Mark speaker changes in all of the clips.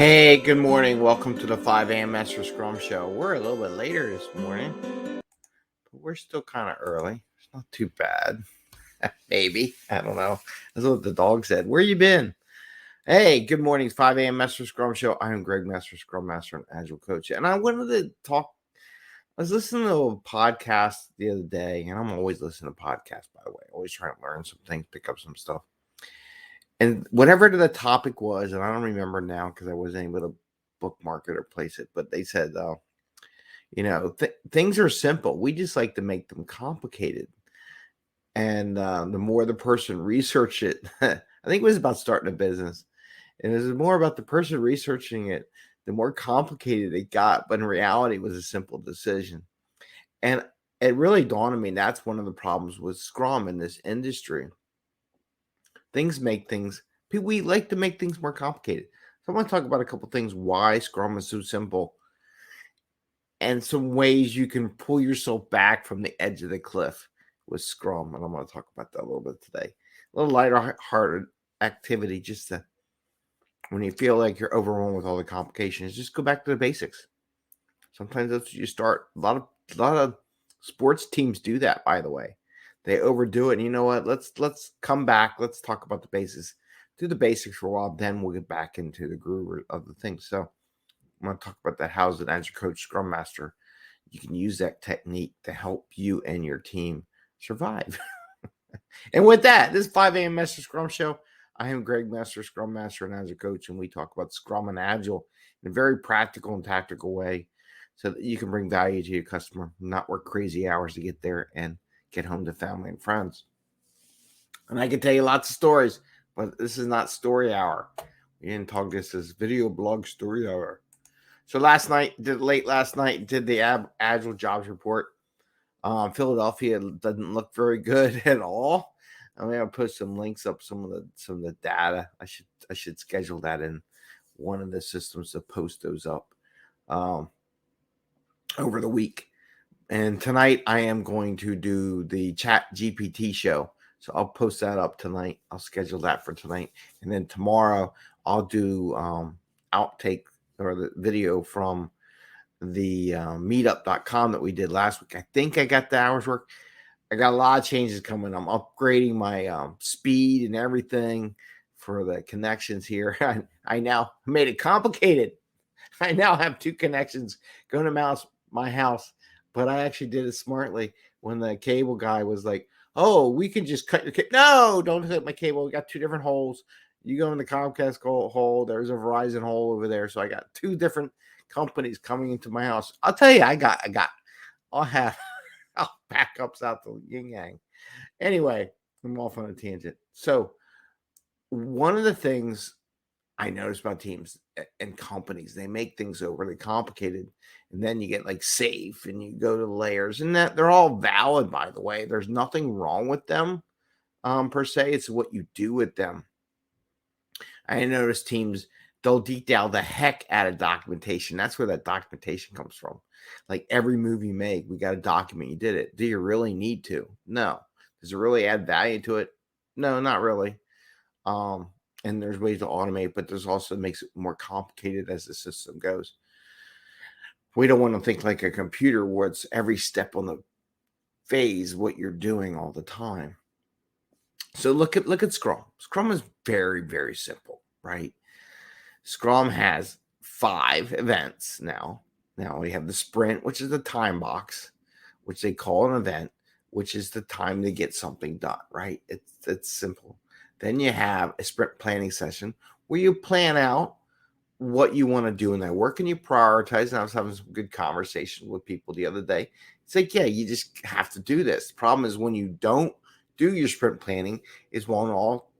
Speaker 1: Hey, good morning. Welcome to the 5 a.m. Mester Scrum Show. We're a little bit later this morning, but we're still kind of early. It's not too bad. Maybe. I don't know. That's what the dog said. Where you been? Hey, good morning. 5 a.m. Mester Scrum Show. I am Greg Mester, Scrum Master and Agile Coach. And I wanted to talk. I was listening to a podcast the other day, and I'm always listening to podcasts, by the way. Always trying to learn some things, pick up some stuff. And whatever the topic was, and I don't remember now because I wasn't able to bookmark it or place it, but they said, things are simple. We just like to make them complicated. And the more the person researched it, I think it was about starting a business. And it was more about the person researching it, the more complicated it got. But in reality, it was a simple decision. And it really dawned on me that's one of the problems with Scrum in this industry. We like to make things more complicated. So I want to talk about a couple things why Scrum is so simple and some ways you can pull yourself back from the edge of the cliff with Scrum. And I'm going to talk about that a little bit today. A little lighter hearted activity, just to, when you feel like you're overwhelmed with all the complications, just go back to the basics. Sometimes that's what you start. A lot of sports teams do that, by the way. They overdo it. And you know what? Let's come back. Let's talk about the basics. Do the basics for a while. Then we'll get back into the groove of the things. So I'm going to talk about that. How as an agile coach, Scrum Master, you can use that technique to help you and your team survive. And with that, this 5 a.m. Mester Scrum Show. I am Greg Mester, Scrum Master and Agile Coach, and we talk about Scrum and Agile in a very practical and tactical way so that you can bring value to your customer, not work crazy hours to get there and get home to family and friends. And I can tell you lots of stories, but this is not story hour. We didn't talk this as video blog story hour. So late last night, did the Agile Jobs Report. Philadelphia doesn't look very good at all. I'm gonna put some links up, some of the data. I should schedule that in one of the systems to post those up over the week. And tonight I am going to do the Chat GPT show. So I'll post that up tonight. I'll schedule that for tonight. And then tomorrow I'll do outtake or the video from the meetup.com that we did last week. I think I got the hours work. I got a lot of changes coming. I'm upgrading my speed and everything for the connections here. I now made it complicated. I now have 2 connections going to my house, but I actually did it smartly when the cable guy was like, oh, we can just cut your cable. No, don't cut my cable. We got 2 different holes. You go in the Comcast hole. There's a Verizon hole over there. So I got 2 different companies coming into my house. I'll tell you, I'll have backups out the yin yang. Anyway, I'm off on a tangent. So one of the things I notice about teams and companies, they make things overly complicated, and then you get like safe and you go to layers, and that they're all valid, by the way. There's nothing wrong with them per se. It's what you do with them. I notice teams, they'll detail the heck out of documentation. That's where that documentation comes from. Like every move you make, we got to document you did it. Do you really need to? No. Does it really add value to it? No, not really. And there's ways to automate, but there's also makes it more complicated as the system goes. We don't want to think like a computer where it's every step on the phase what you're doing all the time. So look at Scrum. Scrum is very, very simple, right? Scrum has 5 events now. Now we have the sprint, which is the time box, which they call an event, which is the time to get something done, right? It's simple. Then you have a sprint planning session where you plan out what you want to do in that work and you prioritize. And I was having some good conversation with people the other day. It's like, yeah, you just have to do this. The problem is when you don't do your sprint planning is when all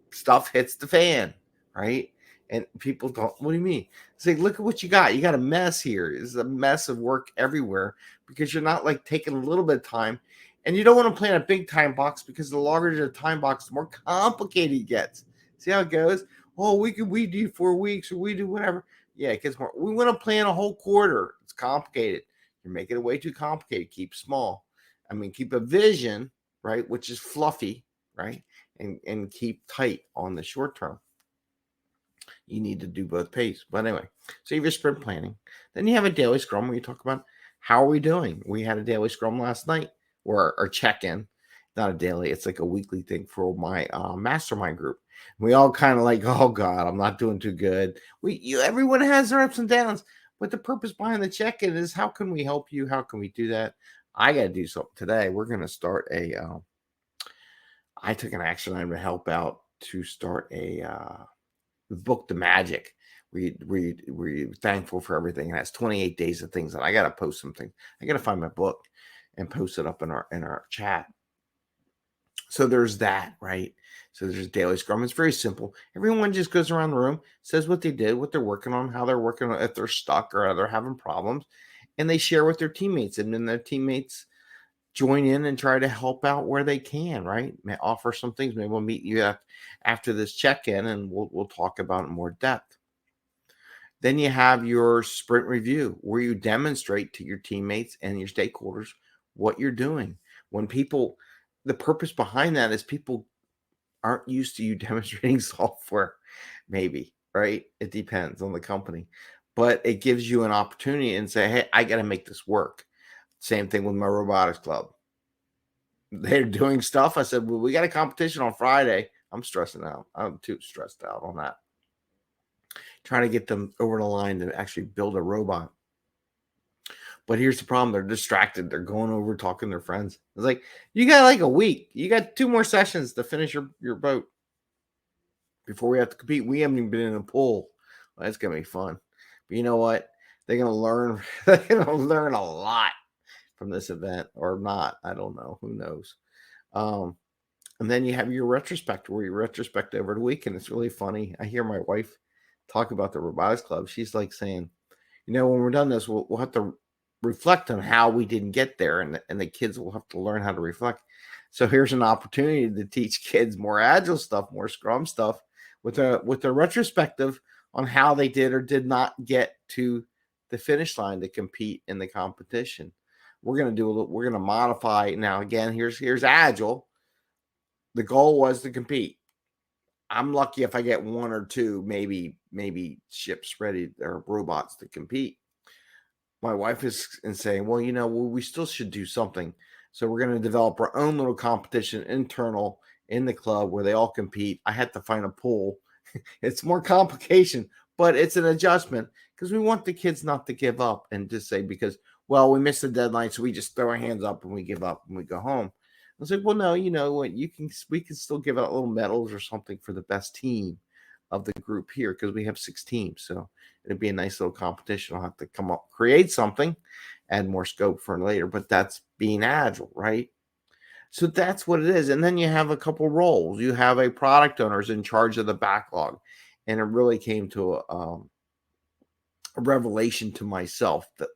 Speaker 1: stuff hits the fan, right? And people don't, what do you mean? Say, look at what you got. You got a mess here. It's a mess of work everywhere because you're not like taking a little bit of time. And you don't want to plan a big time box because the longer the time box, the more complicated it gets. See how it goes? Oh, we do 4 weeks or we do whatever. Yeah, it gets more. We want to plan a whole quarter. It's complicated. You're making it way too complicated. Keep small. Keep a vision, right, which is fluffy, right, and keep tight on the short term. you need to do both pace. But anyway, so you have your sprint planning. Then you have a daily scrum where you talk about how are we doing. We had a daily scrum last night, or our check-in. Not a daily, it's like a weekly thing for my mastermind group. We all kind of like, oh God, I'm not doing too good. Everyone has their ups and downs, but the purpose behind the check-in is how can we help you? How can we do that? I got to do something today. We're going to start I took an action item to help out to start a book, The Magic. We're thankful for everything. It has 28 days of things, and I got to post something. I got to find my book and post it up in our chat. So there's that, right? So there's daily scrum. It's very simple. Everyone just goes around the room, says what they did, what they're working on, how they're working on, if they're stuck or they're having problems, and they share with their teammates. And then their teammates join in and try to help out where they can, right? Offer some things. Maybe we'll meet you after this check-in, and we'll talk about it in more depth. Then you have your sprint review, where you demonstrate to your teammates and your stakeholders what you're doing. When people, the purpose behind that is people aren't used to you demonstrating software, maybe, right? It depends on the company, but it gives you an opportunity and say, hey, I got to make this work. Same thing with my robotics club. They're doing stuff. I said, well, we got a competition on Friday. I'm stressing out. I'm too stressed out on that. Trying to get them over the line to actually build a robot. But here's the problem. They're distracted. They're going over talking to their friends. It's like, you got like a week. You got 2 more sessions to finish your boat before we have to compete. We haven't even been in a pool. Well, that's going to be fun. But you know what? They're going to learn. They're going to learn a lot from this event, or not. I don't know. Who knows? And then you have your retrospect, where you retrospect over the week. And it's really funny. I hear my wife talk about the robotics club. She's like saying, when we're done this, we'll have to reflect on how we didn't get there, and the kids will have to learn how to reflect. So here's an opportunity to teach kids more agile stuff, more Scrum stuff, with a retrospective on how they did or did not get to the finish line to compete in the competition. We're gonna modify now. Again, here's agile. The goal was to compete. I'm lucky if I get 1 or 2, maybe ships ready or robots to compete. My wife is saying, well, we still should do something. So we're going to develop our own little competition internal in the club where they all compete. I had to find a pool. It's more complication, but it's an adjustment because we want the kids not to give up and just say, because, well, we missed the deadline, so we just throw our hands up and we give up and we go home. I was like, well, no, what, we can still give out little medals or something for the best team of the group here, because we have 6 teams. So it'd be a nice little competition. I'll have to create something, add more scope for later, but that's being agile, right? So that's what it is. And then you have a couple roles. You have a product owner who's in charge of the backlog. And it really came to a revelation to myself that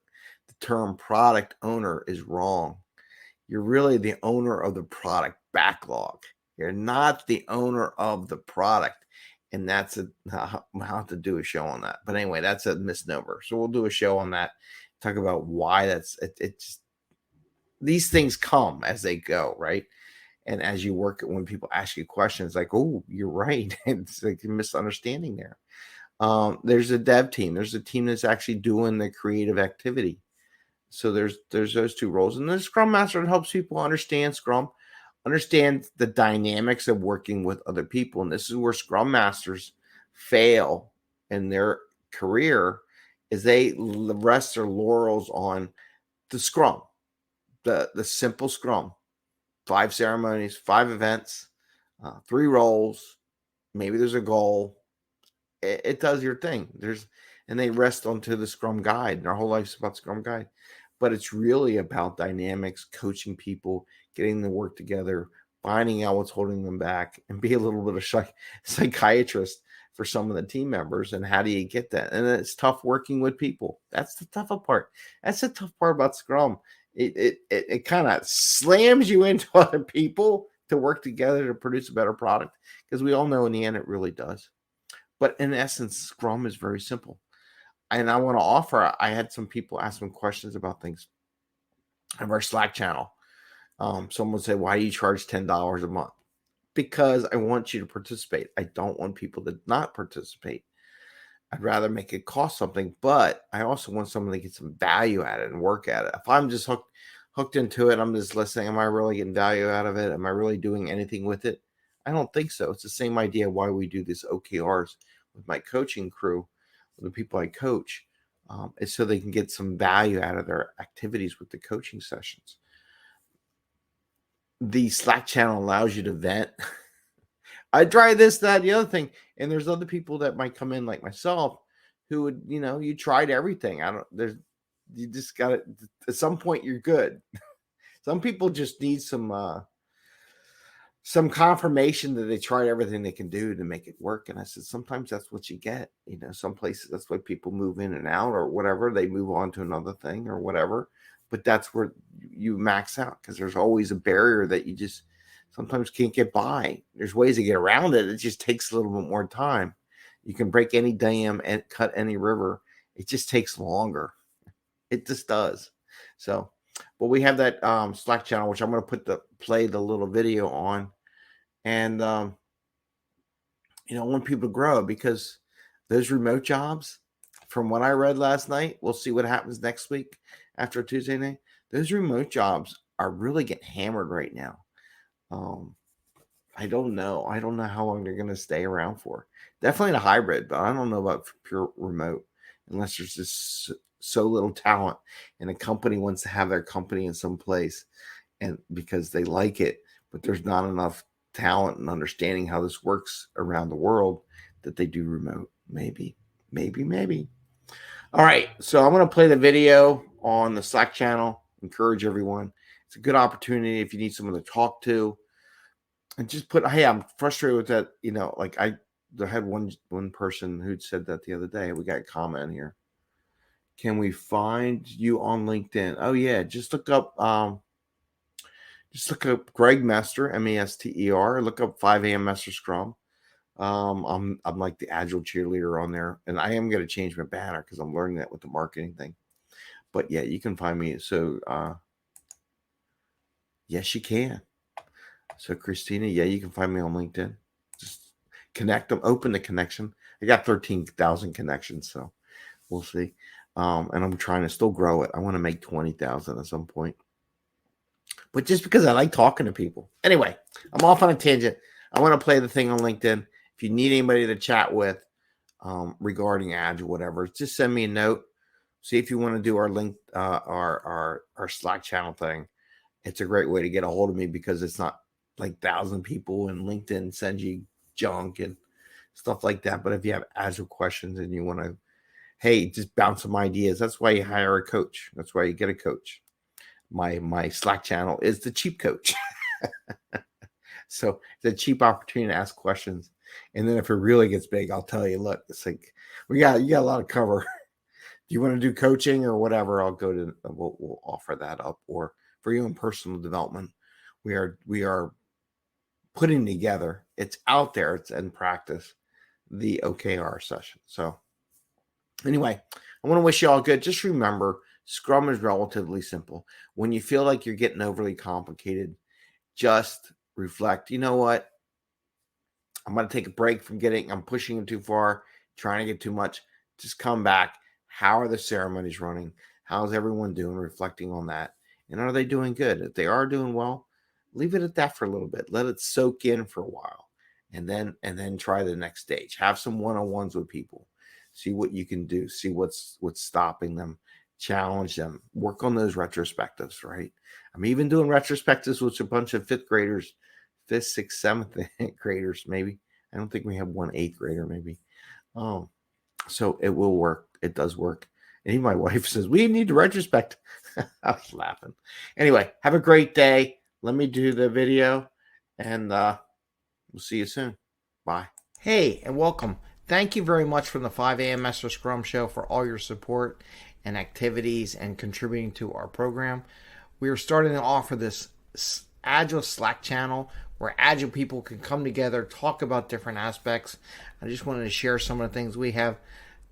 Speaker 1: the term product owner is wrong. You're really the owner of the product backlog. You're not the owner of the product. And that's I'll have to do a show on that. But anyway, that's a misnomer. So we'll do a show on that. Talk about why that's it's these things come as they go, right? And as you work, when people ask you questions, like, oh, you're right. It's like a misunderstanding there. There's a dev team. There's a team that's actually doing the creative activity. So there's those 2 roles. And the Scrum Master helps people understand Scrum, understand the dynamics of working with other people. And this is where Scrum Masters fail in their career, is they rest their laurels on the Scrum, the simple Scrum, 5 ceremonies, 5 events, 3 roles. Maybe there's a goal. It does your thing. And they rest onto the Scrum Guide, and our whole life's about Scrum Guide. But it's really about dynamics, coaching people, getting the work together, finding out what's holding them back, and be a little bit of psychiatrist for some of the team members. And how do you get that? And it's tough working with people. That's the tougher part. That's the tough part about Scrum. It kind of slams you into other people to work together to produce a better product, because we all know in the end it really does. But in essence, Scrum is very simple. And I want to offer, I had some people ask some questions about things of our Slack channel. Someone would say, why do you charge $10 a month? Because I want you to participate. I don't want people to not participate. I'd rather make it cost something, but I also want someone to get some value at it and work at it. If I'm just hooked into it, I'm just listening. Am I really getting value out of it? Am I really doing anything with it? I don't think so. It's the same idea why we do this OKRs with my coaching crew, with the people I coach. It's so they can get some value out of their activities with the coaching sessions. The Slack channel allows you to vent. I try this, that, the other thing. And there's other people that might come in like myself who would, you tried everything. You just got to, at some point you're good. Some people just need some confirmation that they tried everything they can do to make it work. And I said, sometimes that's what you get. Some places, that's why people move in and out or whatever. They move on to another thing or whatever. But that's where you max out, because there's always a barrier that you just sometimes can't get by. There's ways to get around it. It just takes a little bit more time. You can break any dam and cut any river. It just takes longer. It just does. So, but we have that Slack channel, which I'm going to play the little video on. And, I want people to grow, because those remote jobs, from what I read last night, we'll see what happens next week after Tuesday night. Those remote jobs are really getting hammered right now. I don't know. I don't know how long they're going to stay around for. Definitely the hybrid, but I don't know about pure remote, unless there's just so little talent and a company wants to have their company in some place, and because they like it, but there's not enough talent and understanding how this works around the world that they do remote. Maybe. All right. So I'm going to play the video on the Slack channel. Encourage everyone. It's a good opportunity if you need someone to talk to. And just hey, I'm frustrated with that. Like I had one person who'd said that the other day. We got a comment here. Can we find you on LinkedIn? Oh yeah, just look up Greg Mester, Mester. Look up 5 a.m. Mester Scrum. I'm like the agile cheerleader on there, and I am going to change my banner because I'm learning that with the marketing thing. But yeah, you can find me. So yes, you can. So Christina, yeah, you can find me on LinkedIn. Just connect them, open the connection. I got 13,000 connections, so we'll see. And I'm trying to still grow it. I want to make 20,000 at some point. But just because I like talking to people. Anyway, I'm off on a tangent. I want to play the thing on LinkedIn. If you need anybody to chat with regarding Agile, whatever, just send me a note. See if you want to do our link, our Slack channel thing. It's a great way to get a hold of me, because it's not like 1,000 people, and LinkedIn sends you junk and stuff like that. But if you have Agile questions and you want to, hey, just bounce some ideas. That's why you hire a coach. That's why you get a coach. My Slack channel is the cheap coach. So it's a cheap opportunity to ask questions. And then if it really gets big, I'll tell you, look, it's like you got a lot of cover. Do you want to do coaching or whatever? We'll offer that up. Or for your own personal development, we are putting together, it's out there, it's in practice, the OKR session. So anyway, I want to wish you all good. Just remember, Scrum is relatively simple. When you feel like you're getting overly complicated, just reflect. You know what? I'm going to take a break from I'm pushing it too far, trying to get too much. Just come back. How are the ceremonies running? How's everyone doing? Reflecting on that. And are they doing good? If they are doing well, leave it at that for a little bit. Let it soak in for a while. And then try the next stage. Have some one-on-ones with people. See what you can do. See what's stopping them. Challenge them. Work on those retrospectives, right? I'm even doing retrospectives with a bunch of 5th graders, 5th, 6th, 7th graders, maybe. I don't think we have one 8th grader, maybe. So it will work. It does work. And even my wife says, we need to retrospect. I was laughing. Anyway, have a great day. Let me do the video, and we'll see you soon. Bye. Hey, and welcome. Thank you very much from the 5 a.m. Mester Scrum Show for all your support and activities and contributing to our program. We are starting to offer this Agile Slack channel where Agile people can come together, talk about different aspects. I just wanted to share some of the things we have.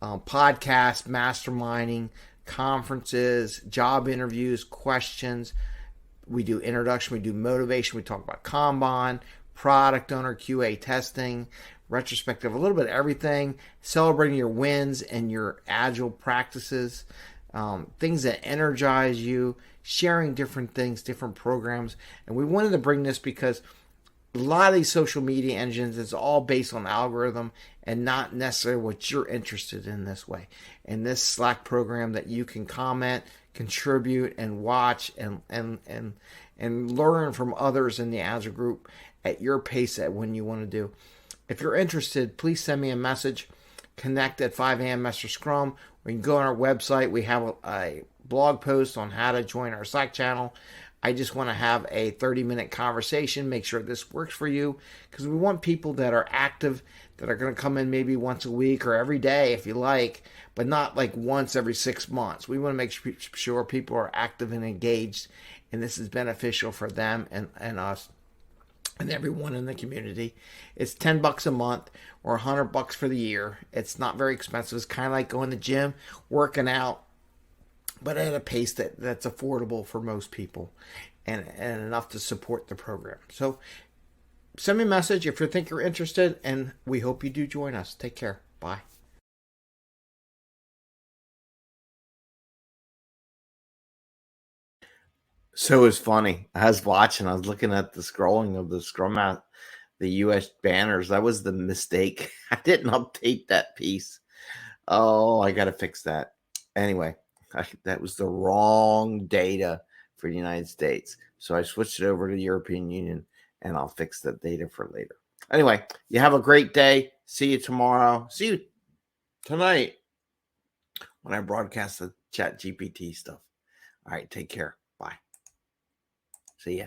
Speaker 1: Podcasts, masterminding, conferences, job interviews, questions. We do introduction, we do motivation, we talk about Kanban, product owner, QA testing, retrospective, a little bit of everything, celebrating your wins and your agile practices, things that energize you, sharing different things, different programs. And we wanted to bring this because a lot of these social media engines is all based on algorithm and not necessarily what you're interested in this way. And this Slack program that you can comment, contribute, and watch and learn from others in the Agile group at your pace at when you want to do. If you're interested, please send me a message. Connect at 5 a.m. Mester Scrum. We can go on our website. We have a blog post on how to join our Slack channel. I just want to have a 30-minute conversation, make sure this works for you, because we want people that are active, that are going to come in maybe once a week or every day if you like, but not like once every 6 months. We want to make sure people are active and engaged, and this is beneficial for them and us and everyone in the community. It's $10 a month or $100 for the year. It's not very expensive. It's kind of like going to the gym, working out, but at a pace that's affordable for most people and enough to support the program. So send me a message if you think you're interested, and we hope you do join us. Take care. Bye. So it's funny. I was looking at the scrolling of the Scrum out, the US banners. That was the mistake. I didn't update that piece. Oh, I got to fix that. Anyway, that was the wrong data for the United States. So I switched it over to the European Union, and I'll fix that data for later. Anyway, you have a great day. See you tomorrow. See you tonight when I broadcast the Chat GPT stuff. All right, take care. Bye. See ya.